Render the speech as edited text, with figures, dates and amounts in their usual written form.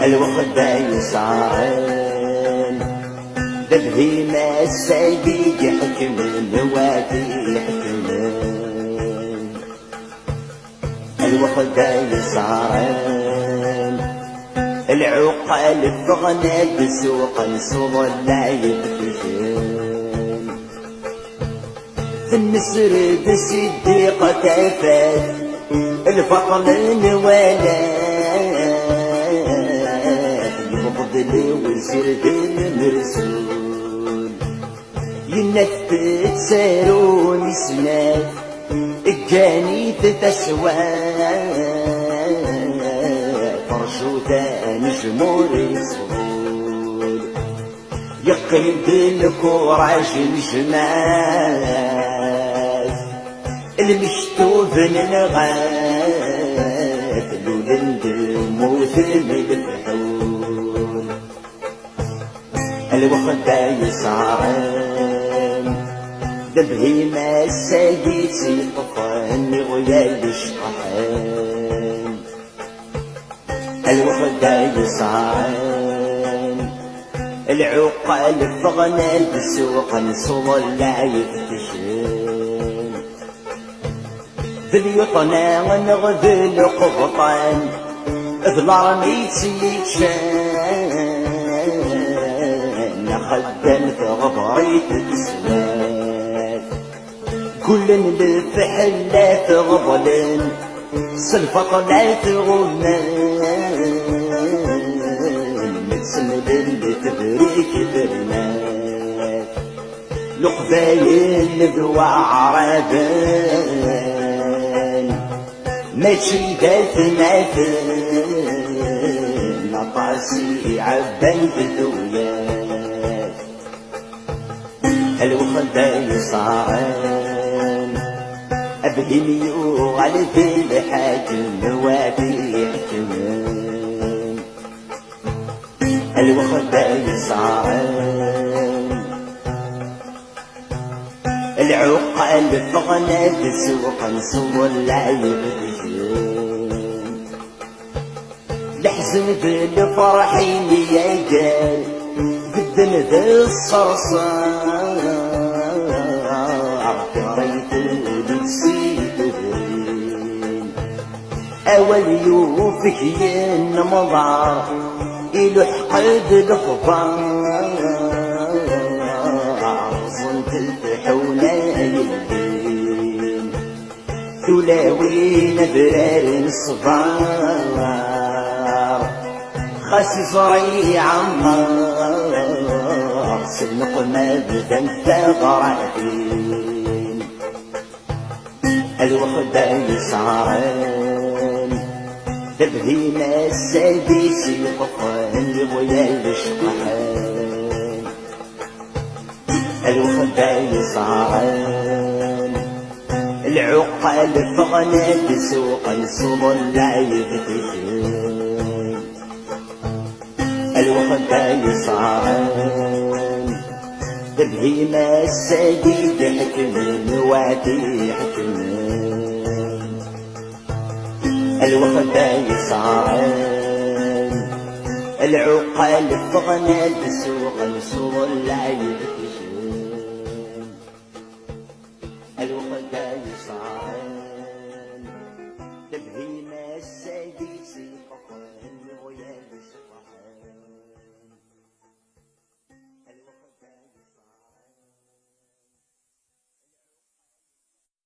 الوخدة يسارن بالهيمة السيد يحكم الوادي يحكم الوخدة يسارن العقل بغنى بسوق السوق لا يبتشن في النسر بصديقة تفات الفضل نوالا يفضل وزرد المرسول ينفت سارون سنات الجاني تتسوى فرشوتا نجمور يصول يقلب الكوراج الجمال المشتوف نغاث لولند موثم بالحول الوخدة يسعرن دبهيمة الساقيت يطفن غيال الشطحان الوخدة يسعرن العقل فغنى بسوق نصول لا يفتشن ذليطنا ونغذل قبطان ذلارميت يتشان خدم ثغبريت تسلات كلن بالفحلة تغضلن سلفطلات غمان متسند اللي تبريك برنات لقبايل بوا عربان ماشي دات نافن نطاسي عبان بثويات الوخدة يصارن أبهميو على ذي حاكم وادي يحكمن الوخدة يصارن العقل فغنى بسوق نصور لا يبتشن لحزن بالفرحين يا جال بدن ذا الصرصار قريت ونسيت برين أول يوفك ينمضى يلحق بالخبار صنت الفحولة يلين ثلاوي نبرار الصبار خاسي صري عمار سنق مبدا ثغراتين الوخدة يسعرن تبهيم السادس يطفن ويا الشقحان الوخدة يسعرن العقل فغنى بسوق الصبر لا يفتشن الوخدة يسعرن تبهيم السديد حكمن وادي حكمن الوخدة يسعرن العقل فغنى بسوق الصبر لا يفتشن